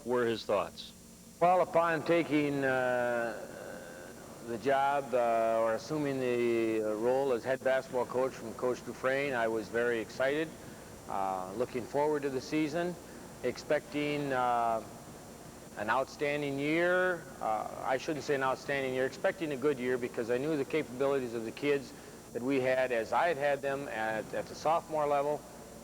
were his thoughts? Well, upon taking the job or assuming the role as head basketball coach from Coach Dufresne, I was very excited, looking forward to the season, expecting an outstanding year. I shouldn't say an outstanding year, expecting a good year because I knew the capabilities of the kids that we had as I had had them at the sophomore level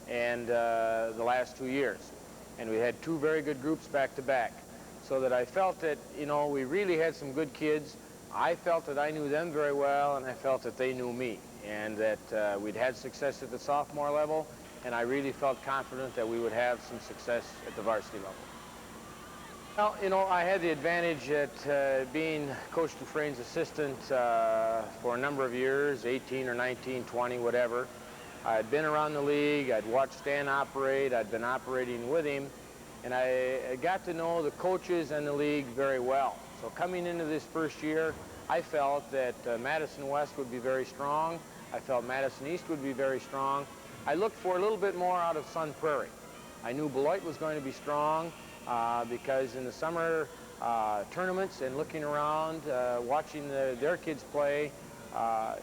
and the last 2 years. And we had two very good groups back to back. So that I felt that, you know, we really had some good kids. I felt that I knew them very well, and I felt that they knew me, and that we'd had success at the sophomore level, and I really felt confident that we would have some success at the varsity level. Well, you know, I had the advantage at being Coach Dufresne's assistant for a number of years, 18 or 19, 20, whatever. I'd been around the league, I'd watched Dan operate, I'd been operating with him, and I got to know the coaches and the league very well. So coming into this first year, I felt that Madison West would be very strong. I felt Madison East would be very strong. I looked for a little bit more out of Sun Prairie. I knew Beloit was going to be strong because in the summer tournaments and looking around, watching their kids play,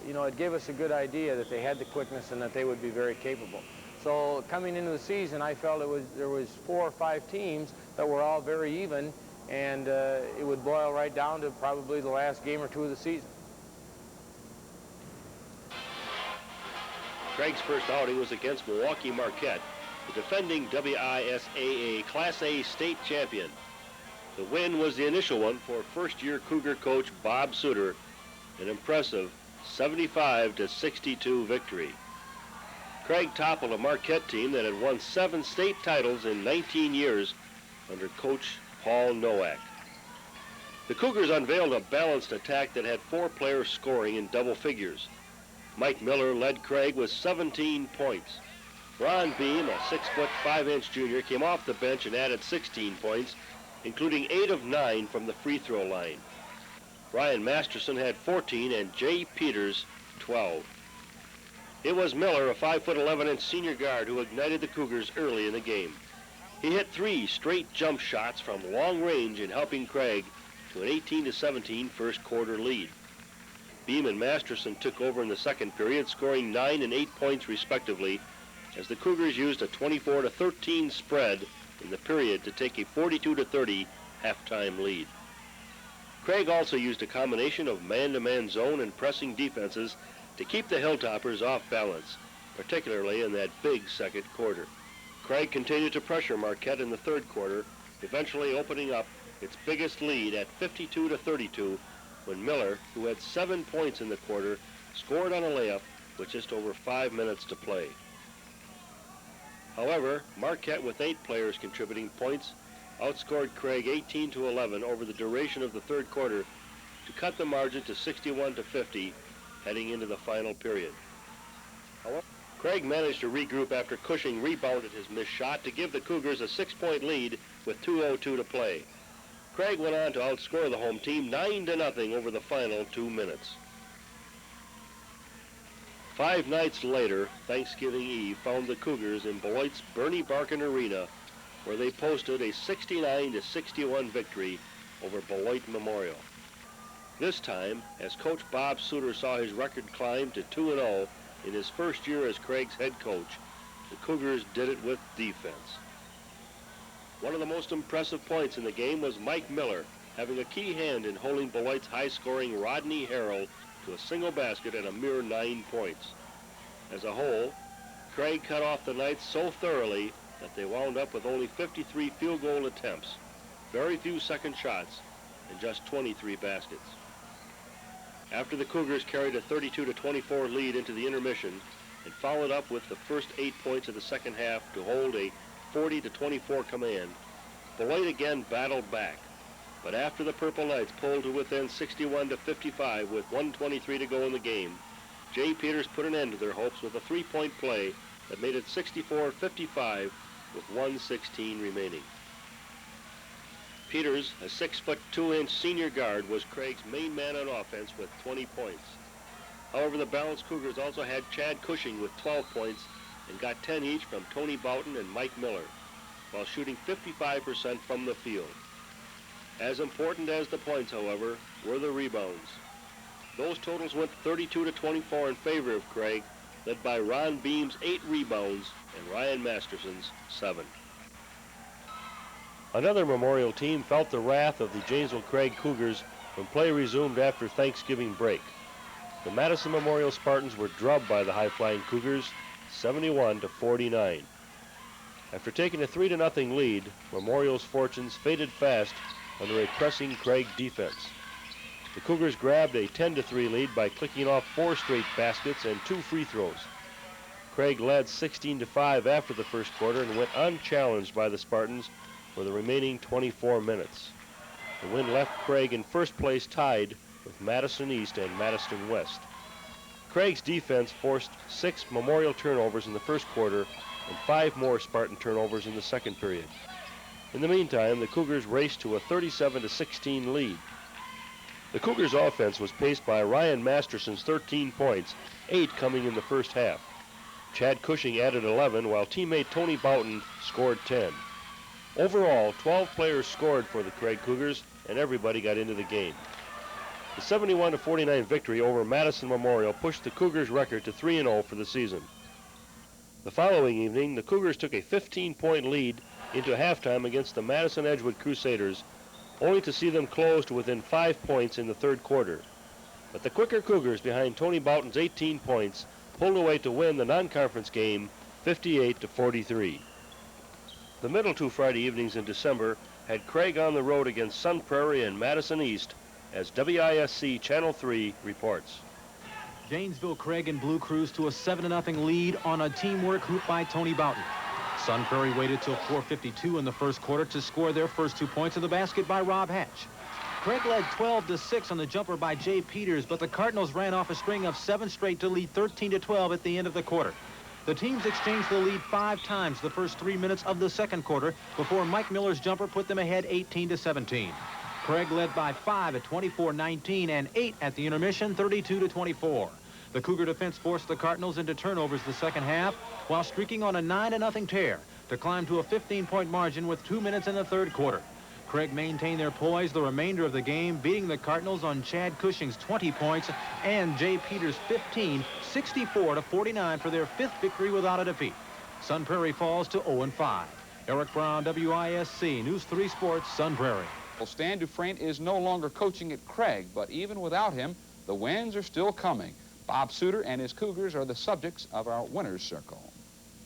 you know, it gave us a good idea that they had the quickness and that they would be very capable. So coming into the season, I felt there was 4 or 5 teams that were all very even, and it would boil right down to probably the last game or two of the season. Craig's first outing was against Milwaukee Marquette, the defending WISAA Class A state champion. The win was the initial one for first-year Cougar coach Bob Suter, an impressive 75-62 victory. Craig toppled a Marquette team that had won 7 state titles in 19 years under Coach Paul Nowak. The Cougars unveiled a balanced attack that had 4 players scoring in double figures. Mike Miller led Craig with 17 points. Ron Beam, a 6'5" junior, came off the bench and added 16 points, including 8 of 9 from the free throw line. Ryan Masterson had 14 and Jay Peters 12. It was Miller, a 5'11" senior guard, who ignited the Cougars early in the game. He hit 3 straight jump shots from long range in helping Craig to an 18-17 first quarter lead. Beam and Masterson took over in the second period, scoring 9 and 8 points respectively, as the Cougars used a 24-13 spread in the period to take a 42-30 halftime lead. Craig also used a combination of man-to-man zone and pressing defenses to keep the Hilltoppers off balance, particularly in that big second quarter. Craig continued to pressure Marquette in the third quarter, eventually opening up its biggest lead at 52-32 when Miller, who had 7 points in the quarter, scored on a layup with just over 5 minutes to play. However, Marquette, with 8 players contributing points, outscored Craig 18-11 over the duration of the third quarter to cut the margin to 61-50 heading into the final period. However, Craig managed to regroup after Cushing rebounded his missed shot to give the Cougars a 6-point lead with 2:02 to play. Craig went on to outscore the home team 9-0 over the final 2 minutes. 5 nights later, Thanksgiving Eve found the Cougars in Beloit's Bernie Barkin Arena, where they posted a 69-61 victory over Beloit Memorial. This time, as Coach Bob Suter saw his record climb to 2-0 in his first year as Craig's head coach, the Cougars did it with defense. One of the most impressive points in the game was Mike Miller having a key hand in holding Beloit's high-scoring Rodney Harrell to a single basket and a mere 9 points. As a whole, Craig cut off the Knights so thoroughly that they wound up with only 53 field goal attempts, very few second shots, and just 23 baskets. After the Cougars carried a 32-24 lead into the intermission and followed up with the first 8 points of the second half to hold a 40-24 command, Beloit again battled back. But after the Purple Knights pulled to within 61-55 with 1:23 to go in the game, Jay Peters put an end to their hopes with a 3-point play that made it 64-55 with 1:16 remaining. Peters, a 6'2" senior guard, was Craig's main man on offense with 20 points. However, the balanced Cougars also had Chad Cushing with 12 points and got 10 each from Tony Boughton and Mike Miller. while shooting 55% from the field. As important as the points, however, were the rebounds. Those totals went 32-24 in favor of Craig, led by Ron Beam's 8 rebounds and Ryan Masterson's 7. Another Memorial team felt the wrath of the Janesville Craig Cougars when play resumed after Thanksgiving break. The Madison Memorial Spartans were drubbed by the high-flying Cougars, 71-49. After taking a 3-0 lead, Memorial's fortunes faded fast under a pressing Craig defense. The Cougars grabbed a 10-3 lead by clicking off 4 straight baskets and 2 free throws. Craig led 16-5 after the first quarter and went unchallenged by the Spartans for the remaining 24 minutes. The win left Craig in first place, tied with Madison East and Madison West. Craig's defense forced 6 Memorial turnovers in the first quarter and 5 more Spartan turnovers in the second period. In the meantime, the Cougars raced to a 37-16 lead. The Cougars' offense was paced by Ryan Masterson's 13 points, 8 coming in the first half. Chad Cushing added 11, while teammate Tony Boughton scored 10. Overall, 12 players scored for the Craig Cougars, and everybody got into the game. The 71-49 victory over Madison Memorial pushed the Cougars' record to 3-0 for the season. The following evening, the Cougars took a 15-point lead into halftime against the Madison Edgewood Crusaders, only to see them close to within 5 points in the third quarter. But the quicker Cougars, behind Tony Boughton's 18 points, pulled away to win the non-conference game 58-43. The middle 2 Friday evenings in December had Craig on the road against Sun Prairie and Madison East, as WISC Channel 3 reports. Janesville Craig and Blue cruised to a 7-0 lead on a teamwork hoop by Tony Boughton. Sun Prairie waited till 4:52 in the first quarter to score their first 2 points of the basket by Rob Hatch. Craig led 12-6 on the jumper by Jay Peters, but the Cardinals ran off a string of 7 straight to lead 13-12 at the end of the quarter. The teams exchanged the lead 5 times the first 3 minutes of the second quarter before Mike Miller's jumper put them ahead 18-17. Craig led by 5 at 24-19 and 8 at the intermission, 32-24. The Cougar defense forced the Cardinals into turnovers the second half while streaking on a 9-0 tear to climb to a 15-point margin with 2 minutes in the third quarter. Craig maintained their poise the remainder of the game, beating the Cardinals on Chad Cushing's 20 points and Jay Peters' 15, 64-49 for their 5th victory without a defeat. Sun Prairie falls to 0-5. Eric Brown, WISC News 3 Sports, Sun Prairie. Well, Stan Dufresne is no longer coaching at Craig, but even without him, the wins are still coming. Bob Suter and his Cougars are the subjects of our winner's circle.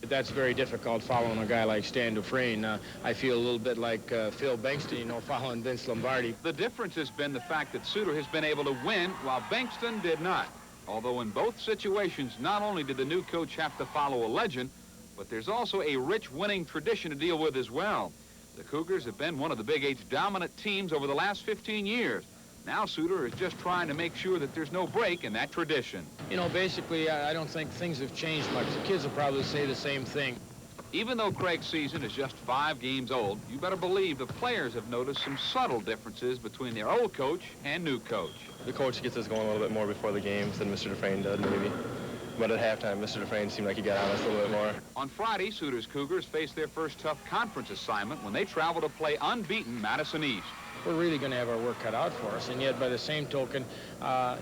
That's very difficult following a guy like Stan Dufresne. I feel a little bit like Phil Bankston, you know, following Vince Lombardi. The difference has been the fact that Suter has been able to win while Bankston did not. Although in both situations, not only did the new coach have to follow a legend, but there's also a rich winning tradition to deal with as well. The Cougars have been one of the Big Eight's dominant teams over the last 15 years. Now Suter is just trying to make sure that there's no break in that tradition. You know, basically, I don't think things have changed much. The kids will probably say the same thing. Even though Craig's season is just 5 games old, you better believe the players have noticed some subtle differences between their old coach and new coach. The coach gets us going a little bit more before the games than Mr. Dufresne did, maybe. But at halftime, Mr. Dufresne seemed like he got on us a little bit more. On Friday, Suter's Cougars faced their first tough conference assignment when they traveled to play unbeaten Madison East. We're really going to have our work cut out for us, and yet by the same token,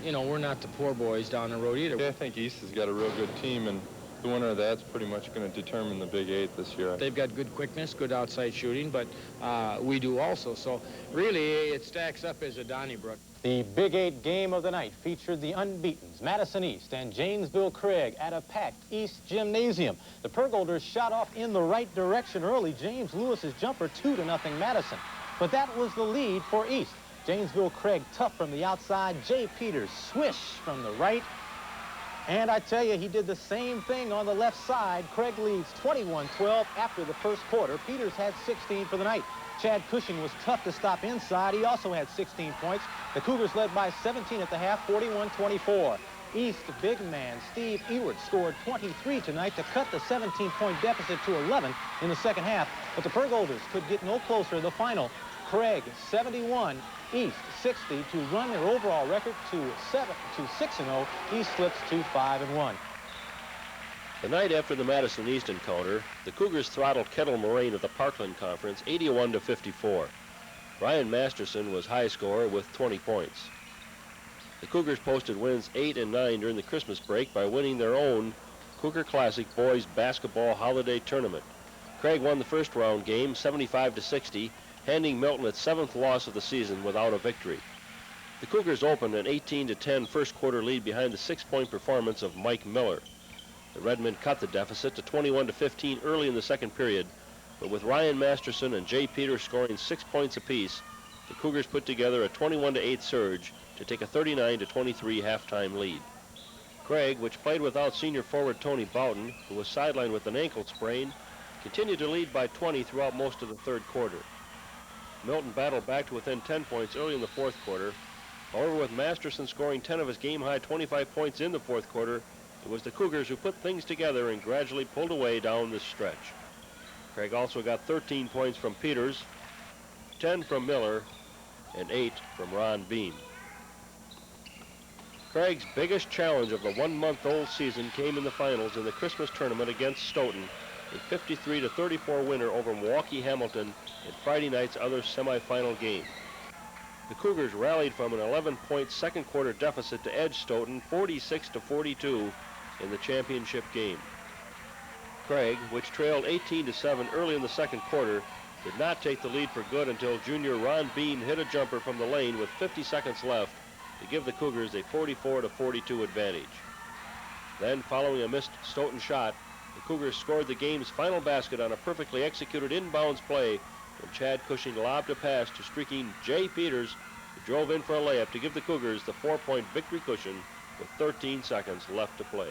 you know, we're not the poor boys down the road either. Yeah, I think East has got a real good team, and the winner of that's pretty much going to determine the Big Eight this year. They've got good quickness, good outside shooting, but we do also. So really, it stacks up as a Donnybrook. The Big Eight game of the night featured the unbeatens, Madison East and Janesville Craig, at a packed East gymnasium. The Pergolders shot off in the right direction early. James Lewis's jumper, 2-0 Madison. But that was the lead for East. Janesville Craig tough from the outside. Jay Peters swish from the right. And I tell you, he did the same thing on the left side. Craig leads 21-12 after the first quarter. Peters had 16 for the night. Chad Cushing was tough to stop inside. He also had 16 points. The Cougars led by 17 at the half, 41-24. East big man Steve Ewart scored 23 tonight to cut the 17-point deficit to 11 in the second half. But the Pergolders could get no closer. The final, Craig 71, East 60 to run their overall record to 6-0. East slips to 5-1. The night after the Madison East encounter, the Cougars throttled Kettle Moraine of the Parkland Conference 81-54. Ryan Masterson was high scorer with 20 points. The Cougars posted wins 8 and 9 during the Christmas break by winning their own Cougar Classic Boys Basketball Holiday Tournament. Craig won the first round game 75-60, handing Milton its 7th loss of the season without a victory. The Cougars opened an 18-10 first quarter lead behind the 6-point performance of Mike Miller. The Redmen cut the deficit to 21-15 early in the second period, but with Ryan Masterson and Jay Peters scoring 6 points apiece, the Cougars put together a 21-8 surge to take a 39-23 halftime lead. Craig, which played without senior forward Tony Boughton, who was sidelined with an ankle sprain, continued to lead by 20 throughout most of the third quarter. Milton battled back to within 10 points early in the fourth quarter. However, with Masterson scoring 10 of his game-high 25 points in the fourth quarter, it was the Cougars who put things together and gradually pulled away down this stretch. Craig also got 13 points from Peters, 10 from Miller, and 8 from Ron Bean. Craig's biggest challenge of the one-month-old season came in the finals in the Christmas tournament against Stoughton, a 53-34 winner over Milwaukee Hamilton in Friday night's other semifinal game. The Cougars rallied from an 11-point second quarter deficit to edge Stoughton 46-42 in the championship game. Craig, which trailed 18-7 early in the second quarter, did not take the lead for good until junior Ron Bean hit a jumper from the lane with 50 seconds left to give the Cougars a 44-42 advantage. Then, following a missed Stoughton shot, the Cougars scored the game's final basket on a perfectly executed inbounds play when Chad Cushing lobbed a pass to streaking Jay Peters, who drove in for a layup to give the Cougars the 4-point victory cushion with 13 seconds left to play.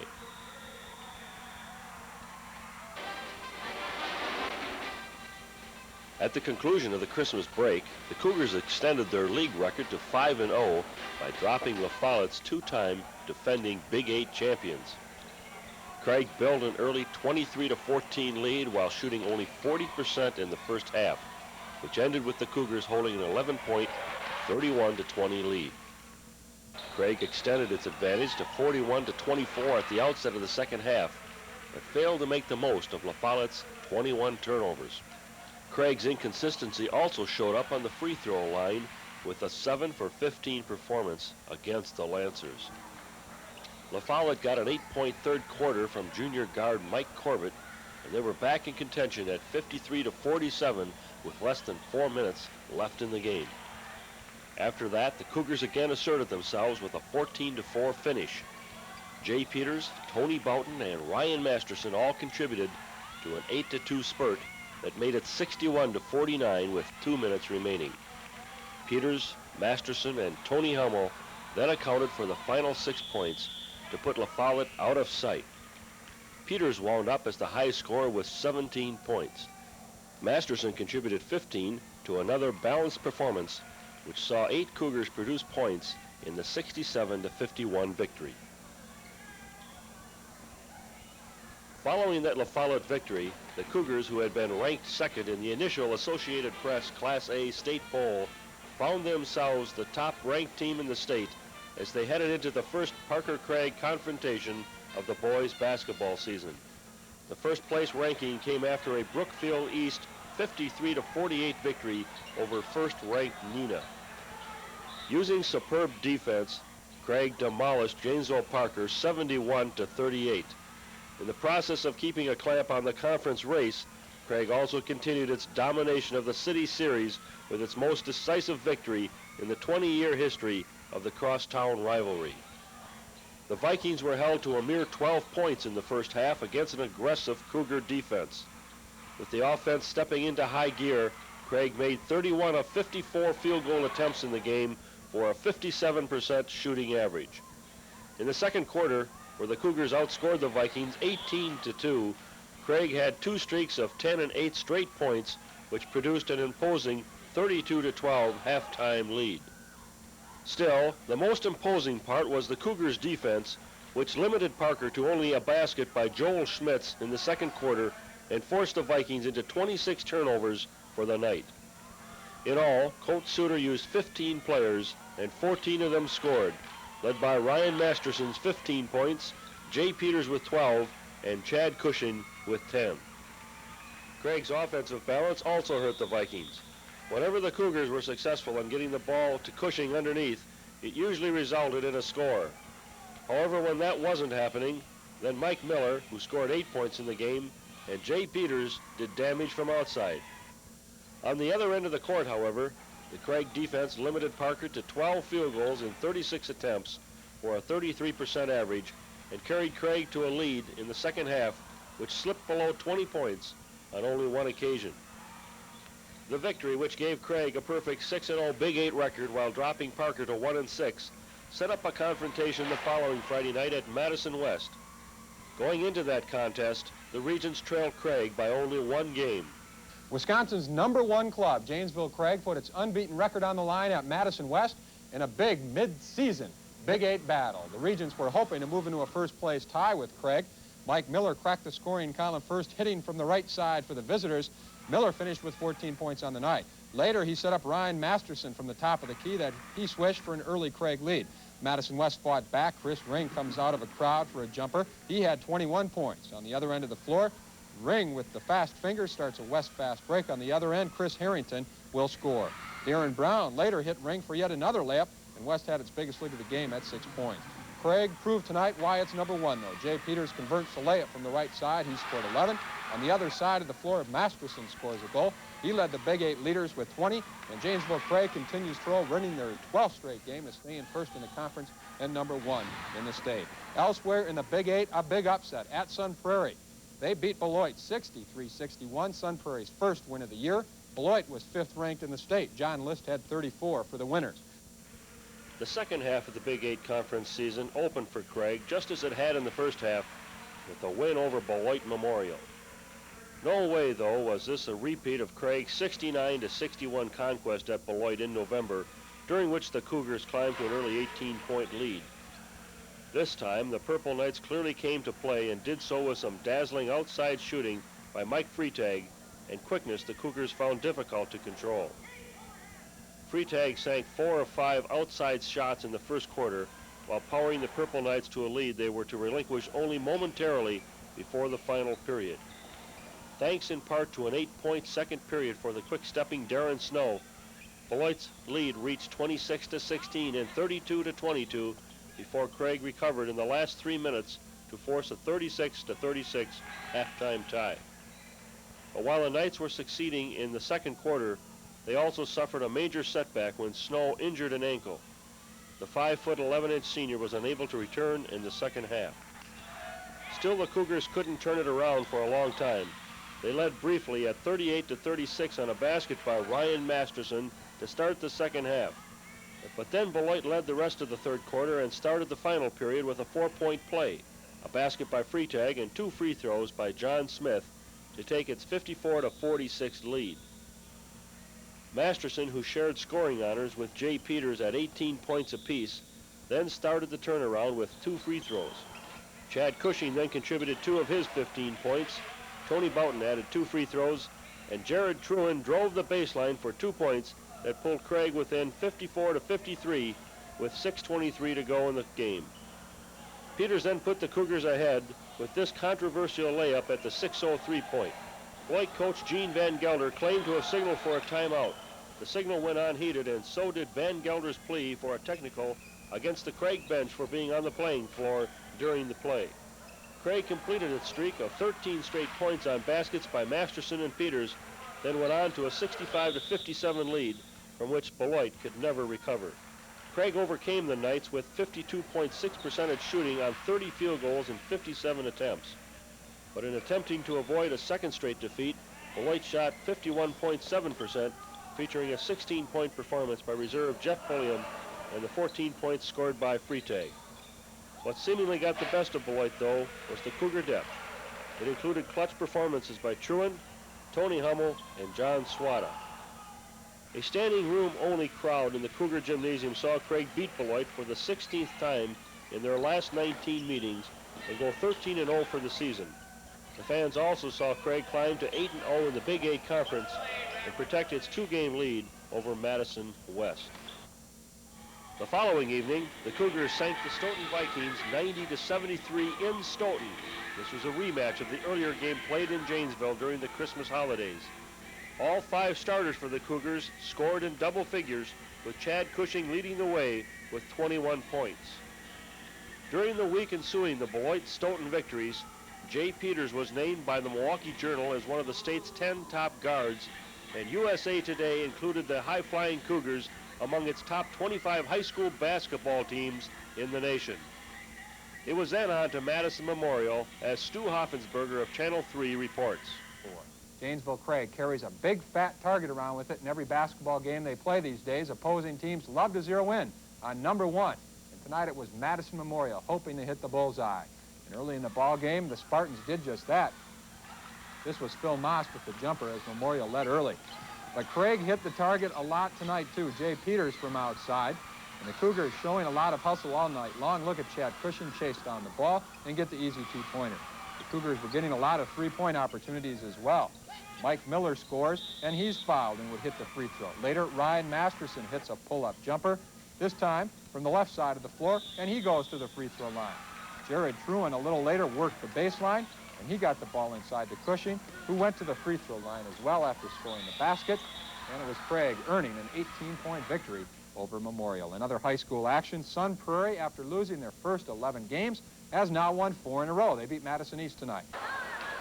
At the conclusion of the Christmas break, the Cougars extended their league record to 5-0 by dropping Lafollette's two-time defending Big 8 champions. Craig built an early 23-14 lead while shooting only 40% in the first half, which ended with the Cougars holding an 11-point, 31-20 lead. Craig extended its advantage to 41-24 at the outset of the second half, but failed to make the most of Lafollette's 21 turnovers. Craig's inconsistency also showed up on the free throw line with a 7-for-15 performance against the Lancers. Lafollette got an 8-point third quarter from junior guard Mike Corbett, and they were back in contention at 53-47 with less than 4 minutes left in the game. After that, the Cougars again asserted themselves with a 14-4 finish. Jay Peters, Tony Boughton, and Ryan Masterson all contributed to an 8-2 spurt that made it 61-49 with 2 minutes remaining. Peters, Masterson, and Tony Hummel then accounted for the final 6 points to put Lafollette out of sight. Peters wound up as the high scorer with 17 points. Masterson contributed 15 to another balanced performance, which saw 8 Cougars produce points in the 67-51 victory. Following that Lafollette victory, the Cougars, who had been ranked second in the initial Associated Press Class A state poll, found themselves the top-ranked team in the state as they headed into the first Parker-Craig confrontation of the boys' basketball season. The first-place ranking came after a Brookfield East 53-48 victory over first-ranked Neenah. Using superb defense, Craig demolished Janesville Parker 71-38. In the process of keeping a clamp on the conference race, Craig also continued its domination of the City Series with its most decisive victory in the 20-year history of the crosstown rivalry. The Vikings were held to a mere 12 points in the first half against an aggressive Cougar defense. With the offense stepping into high gear, Craig made 31 of 54 field goal attempts in the game for a 57% shooting average. In the second quarter, where the Cougars outscored the Vikings 18-2, Craig had 2 streaks of 10 and 8 straight points, which produced an imposing 32-12 halftime lead. Still, the most imposing part was the Cougars' defense, which limited Parker to only a basket by Joel Schmitz in the second quarter and forced the Vikings into 26 turnovers for the night. In all, Coach Suter used 15 players, and 14 of them scored, led by Ryan Masterson's 15 points, Jay Peters with 12, and Chad Cushing with 10. Craig's offensive balance also hurt the Vikings. Whenever the Cougars were successful in getting the ball to Cushing underneath, it usually resulted in a score. However, when that wasn't happening, then Mike Miller, who scored 8 points in the game, and Jay Peters did damage from outside. On the other end of the court, however, the Craig defense limited Parker to 12 field goals in 36 attempts for a 33% average and carried Craig to a lead in the second half, which slipped below 20 points on only one occasion. The victory, which gave Craig a perfect 6-0 Big 8 record while dropping Parker to 1-6, set up a confrontation the following Friday night at Madison West. Going into that contest, the Regents trailed Craig by only 1 game. Wisconsin's #1 club, Janesville Craig, put its unbeaten record on the line at Madison West in a big mid-season Big 8 battle. The Regents were hoping to move into a first-place tie with Craig. Mike Miller cracked the scoring column first, hitting from the right side for the visitors. Miller finished with 14 points on the night. Later, he set up Ryan Masterson from the top of the key that he swished for an early Craig lead. Madison West fought back. Chris Ring comes out of a crowd for a jumper. He had 21 points. On the other end of the floor, Ring with the fast finger starts a West fast break. On the other end, Chris Harrington will score. Darren Brown later hit Ring for yet another layup, and West had its biggest lead of the game at 6 points. Craig proved tonight why it's #1, though. Jay Peters converts a layup from the right side. He scored 11. On the other side of the floor, Masterson scores a goal. He led the Big 8 leaders with 20, and Janesville Craig continues to roll, winning their 12th straight game to stay in first in the conference and #1 in the state. Elsewhere in the Big 8, a big upset at Sun Prairie. They beat Beloit 63-61, Sun Prairie's first win of the year. Beloit was 5th ranked in the state. John List had 34 for the winners. The second half of the Big 8 conference season opened for Craig just as it had in the first half, with a win over Beloit Memorial. No way, though, was this a repeat of Craig's 69-61 conquest at Beloit in November, during which the Cougars climbed to an early 18-point lead. This time, the Purple Knights clearly came to play and did so with some dazzling outside shooting by Mike Freitag and quickness the Cougars found difficult to control. Freitag sank 4 of 5 outside shots in the first quarter, while powering the Purple Knights to a lead they were to relinquish only momentarily before the final period. Thanks in part to an 8-point second period for the quick-stepping Darren Snow, Beloit's lead reached 26-16 and 32-22 before Craig recovered in the last 3 minutes to force a 36-36 halftime tie. But while the Knights were succeeding in the second quarter, they also suffered a major setback when Snow injured an ankle. The 5'11" senior was unable to return in the second half. Still, the Cougars couldn't turn it around for a long time. They led briefly at 38-36 on a basket by Ryan Masterson to start the second half. But then Beloit led the rest of the third quarter and started the final period with a 4-point play, a basket by Freitag and 2 free throws by John Smith to take its 54-46 lead. Masterson, who shared scoring honors with Jay Peters at 18 points apiece, then started the turnaround with 2 free throws. Chad Cushing then contributed 2 of his 15 points. Tony Boughton added 2 free throws, and Jared Truen drove the baseline for 2 points that pulled Craig within 54-53 with 6:23 to go in the game. Peters then put the Cougars ahead with this controversial layup at the 6:03 point. Beloit coach Gene Van Gelder claimed to have signaled for a timeout. The signal went unheeded, and so did Van Gelder's plea for a technical against the Craig bench for being on the playing floor during the play. Craig completed its streak of 13 straight points on baskets by Masterson and Peters, then went on to a 65-57 lead from which Beloit could never recover. Craig overcame the Knights with 52.6% shooting on 30 field goals and 57 attempts. But in attempting to avoid a second straight defeat, Beloit shot 51.7%, featuring a 16-point performance by reserve Jeff Pulliam and the 14 points scored by Freitag. What seemingly got the best of Beloit, though, was the Cougar depth. It included clutch performances by Truen, Tony Hummel, and John Swada. A standing room-only crowd in the Cougar Gymnasium saw Craig beat Beloit for the 16th time in their last 19 meetings and go 13-0 for the season. The fans also saw Craig climb to 8-0 in the Big 8 Conference and protect its 2-game lead over Madison West. The following evening, the Cougars sank the Stoughton Vikings 90-73 in Stoughton. This was a rematch of the earlier game played in Janesville during the Christmas holidays. All 5 starters for the Cougars scored in double figures, with Chad Cushing leading the way with 21 points. During the week ensuing the Beloit-Stoughton victories, Jay Peters was named by the Milwaukee Journal as one of the state's 10 top guards, and USA Today included the high-flying Cougars among its top 25 high school basketball teams in the nation. It was then on to Madison Memorial as Stu Hoffensberger of Channel 3 reports. Janesville Craig carries a big fat target around with it in every basketball game they play these days. Opposing teams love to zero in on number 1. And tonight it was Madison Memorial hoping to hit the bullseye. And early in the ball game, the Spartans did just that. This was Phil Moss with the jumper as Memorial led early. But Craig hit the target a lot tonight, too. Jay Peters from outside. And the Cougars showing a lot of hustle all night long. Look at Chad Cushing chase down the ball and get the easy 2-pointer. The Cougars were getting a lot of 3-point opportunities as well. Mike Miller scores, and he's fouled and would hit the free throw. Later, Ryan Masterson hits a pull-up jumper, this time from the left side of the floor, and he goes to the free throw line. Jared Truan a little later worked the baseline, and he got the ball inside to Cushing, who went to the free throw line as well after scoring the basket, and it was Craig earning an 18-point victory over Memorial. In other high school action, Sun Prairie, after losing their first 11 games, has now won 4 in a row. They beat Madison East tonight.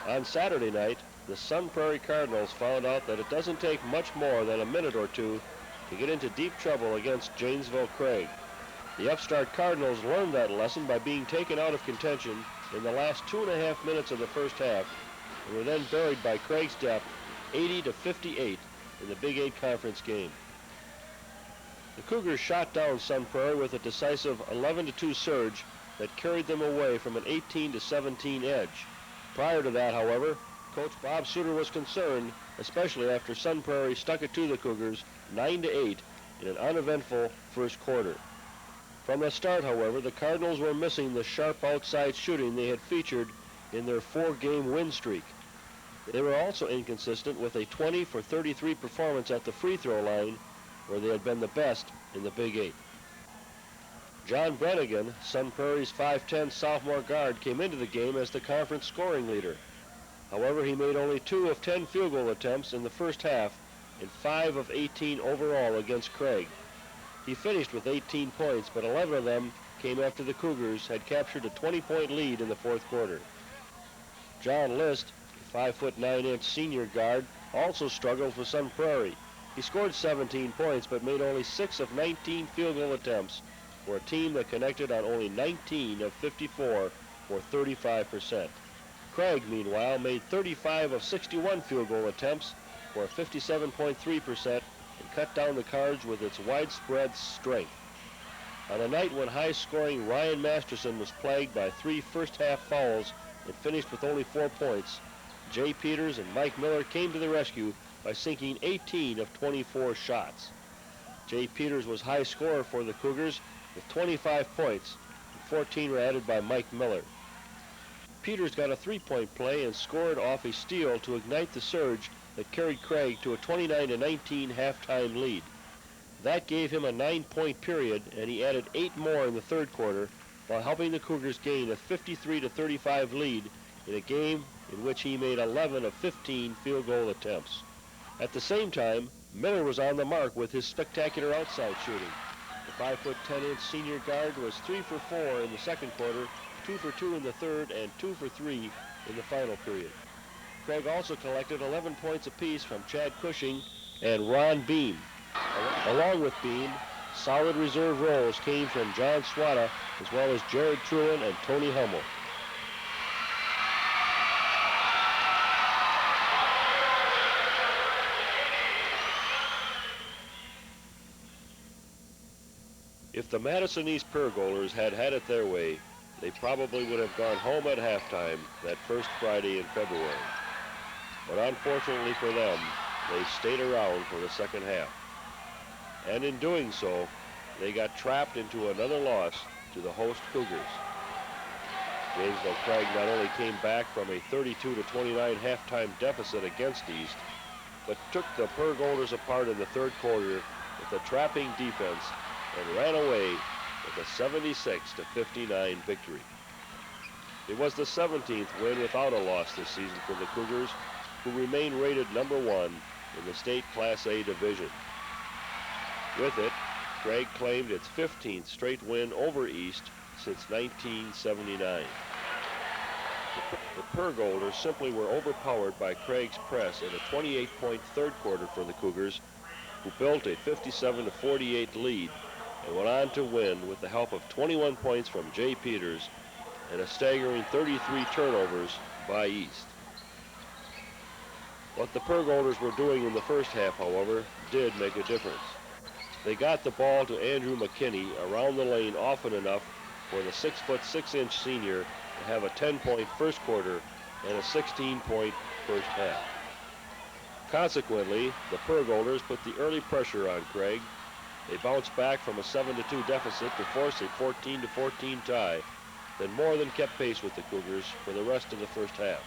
On Saturday night, the Sun Prairie Cardinals found out that it doesn't take much more than a minute or two to get into deep trouble against Janesville Craig. The upstart Cardinals learned that lesson by being taken out of contention in the last 2.5 minutes of the first half, and were then buried by Craig's depth 80-58 in the Big 8 conference game. The Cougars shot down Sun Prairie with a decisive 11-2 surge that carried them away from an 18-17 edge. Prior to that, however, Coach Bob Suter was concerned, especially after Sun Prairie stuck it to the Cougars 9-8 in an uneventful first quarter. From the start, however, the Cardinals were missing the sharp outside shooting they had featured in their 4-game win streak. They were also inconsistent with a 20-for-33 performance at the free throw line, where they had been the best in the Big 8. John Brennigan, Sun Prairie's 5'10 sophomore guard, came into the game as the conference scoring leader. However, he made only 2 of 10 field goal attempts in the first half and 5 of 18 overall against Craig. He finished with 18 points, but 11 of them came after the Cougars had captured a 20-point lead in the fourth quarter. John List, the 5'9" senior guard, also struggled for Sun Prairie. He scored 17 points, but made only 6 of 19 field goal attempts for a team that connected on only 19 of 54 for 35%. Craig, meanwhile, made 35 of 61 field goal attempts for 57.3% and cut down the Cards with its widespread strength. On a night when high-scoring Ryan Masterson was plagued by 3 first-half fouls and finished with only 4 points, Jay Peters and Mike Miller came to the rescue by sinking 18 of 24 shots. Jay Peters was high scorer for the Cougars with 25 points, and 14 were added by Mike Miller. Peters got a 3-point play and scored off a steal to ignite the surge that carried Craig to a 29-19 halftime lead. That gave him a 9-point period, and he added 8 more in the third quarter while helping the Cougars gain a 53-35 lead in a game in which he made 11 of 15 field goal attempts. At the same time, Miller was on the mark with his spectacular outside shooting. The 5'10" senior guard was 3 for 4 in the second quarter, 2 for 2 in the third, and 2 for 3 in the final period. Craig also collected 11 points apiece from Chad Cushing and Ron Beam. Along with Beam, solid reserve roles came from John Swata as well as Jared Truan and Tony Hummel. If the Madison East Pergolders had had it their way, they probably would have gone home at halftime that first Friday in February. But unfortunately for them, they stayed around for the second half. And in doing so, they got trapped into another loss to the host Cougars. Janesville Craig not only came back from a 32-29 halftime deficit against East, but took the Pergolders apart in the third quarter with a trapping defense and ran away with a 76-59 victory. It was the 17th win without a loss this season for the Cougars, who remain rated #1 in the state Class A division. With it, Craig claimed its 15th straight win over East since 1979. The Pergolders simply were overpowered by Craig's press in a 28-point third quarter for the Cougars, who built a 57-48 lead and went on to win with the help of 21 points from Jay Peters and a staggering 33 turnovers by East. What the Pergolders were doing in the first half, however, did make a difference. They got the ball to Andrew McKinney around the lane often enough for the 6'6" senior to have a 10-point first quarter and a 16-point first half. Consequently, the Pergolders put the early pressure on Craig. They bounced back from a 7-2 deficit to force a 14-14 tie, then more than kept pace with the Cougars for the rest of the first half.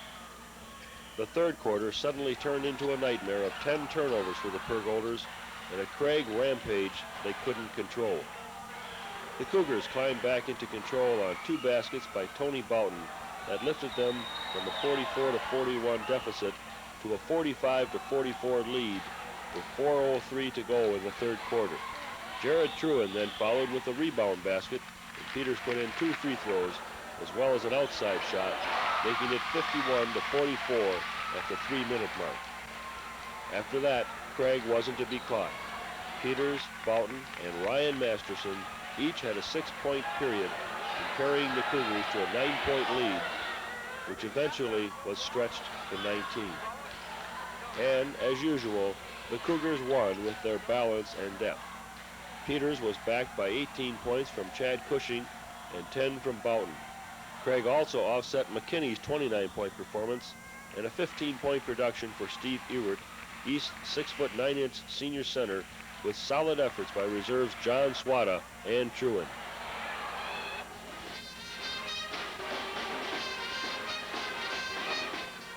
The third quarter suddenly turned into a nightmare of 10 turnovers for the Pergolders and a Craig rampage they couldn't control. The Cougars climbed back into control on 2 baskets by Tony Boughton that lifted them from a 44-41 deficit to a 45-44 lead with 4:03 to go in the third quarter. Jared Truin then followed with a rebound basket, and Peters put in 2 free throws as well as an outside shot, making it 51-44 at the 3-minute mark. After that, Craig wasn't to be caught. Peters, Boughton, and Ryan Masterson each had a 6-point period in carrying the Cougars to a 9-point lead, which eventually was stretched to 19. And, as usual, the Cougars won with their balance and depth. Peters was backed by 18 points from Chad Cushing and 10 from Boughton. Craig also offset McKinney's 29-point performance and a 15-point production for Steve Ewert, East's 6'9" senior center, with solid efforts by reserves John Swada and Truin.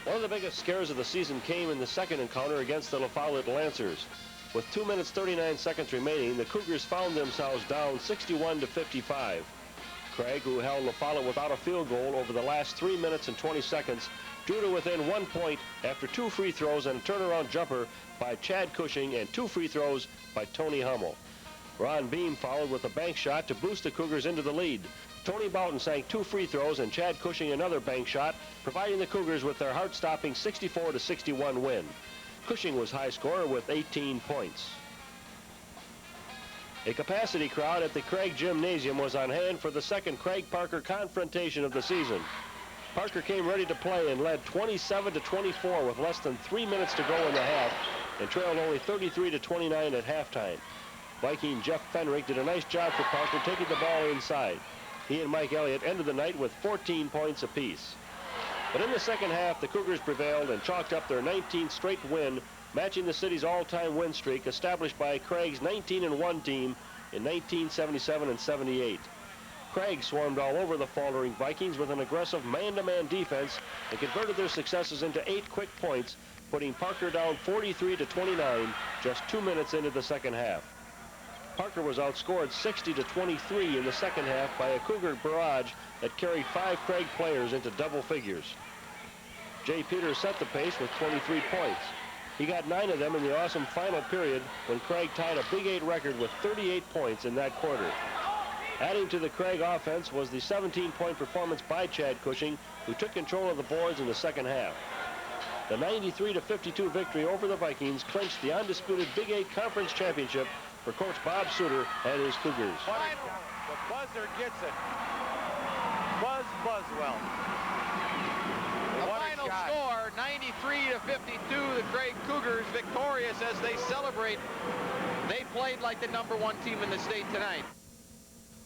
One of the biggest scares of the season came in the second encounter against the Lafollette Lancers. With 2 minutes 39 seconds remaining, the Cougars found themselves down 61-55. Craig, who held Lafollette without a field goal over the last 3 minutes and 20 seconds, drew to within 1 point after 2 free throws and a turnaround jumper by Chad Cushing and 2 free throws by Tony Hummel. Ron Beam followed with a bank shot to boost the Cougars into the lead. Tony Boughton sank 2 free throws and Chad Cushing another bank shot, providing the Cougars with their heart-stopping 64-61 win. Cushing was high scorer with 18 points. A capacity crowd at the Craig Gymnasium was on hand for the second Craig Parker confrontation of the season. Parker came ready to play and led 27-24 with less than 3 minutes to go in the half and trailed only 33-29 at halftime. Viking Jeff Fenrick did a nice job for Parker taking the ball inside. He and Mike Elliott ended the night with 14 points apiece. But in the second half, the Cougars prevailed and chalked up their 19th straight win, matching the city's all-time win streak established by Craig's 19-1 team in 1977 and 78. Craig swarmed all over the faltering Vikings with an aggressive man-to-man defense and converted their successes into 8 quick points, putting Parker down 43-29 just 2 minutes into the second half. Parker was outscored 60-23 in the second half by a Cougar barrage that carried 5 Craig players into double figures. Jay Peters set the pace with 23 points. He got 9 of them in the awesome final period when Craig tied a Big 8 record with 38 points in that quarter. Adding to the Craig offense was the 17-point performance by Chad Cushing, who took control of the boards in the second half. The 93-52 victory over the Vikings clinched the undisputed Big 8 Conference Championship for Coach Bob Suter and his Cougars. The buzzer gets it. Buzz Buzzwell. The final score, 93-52, the Craig Cougars victorious as they celebrate. They played like the #1 team in the state tonight.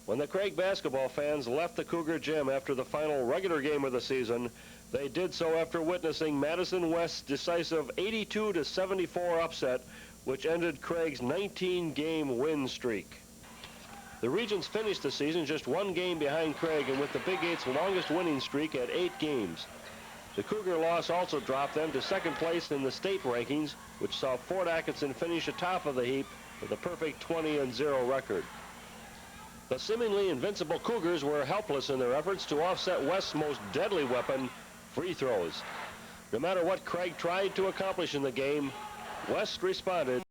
When the Craig basketball fans left the Cougar gym after the final regular game of the season, they did so after witnessing Madison West's decisive 82-74 upset, which ended Craig's 19-game win streak. The Regents finished the season just 1 game behind Craig and with the Big 8's longest winning streak at 8 games. The Cougar loss also dropped them to second place in the state rankings, which saw Fort Atkinson finish atop of the heap with a perfect 20-0 record. The seemingly invincible Cougars were helpless in their efforts to offset West's most deadly weapon, free throws. No matter what Craig tried to accomplish in the game, West responded.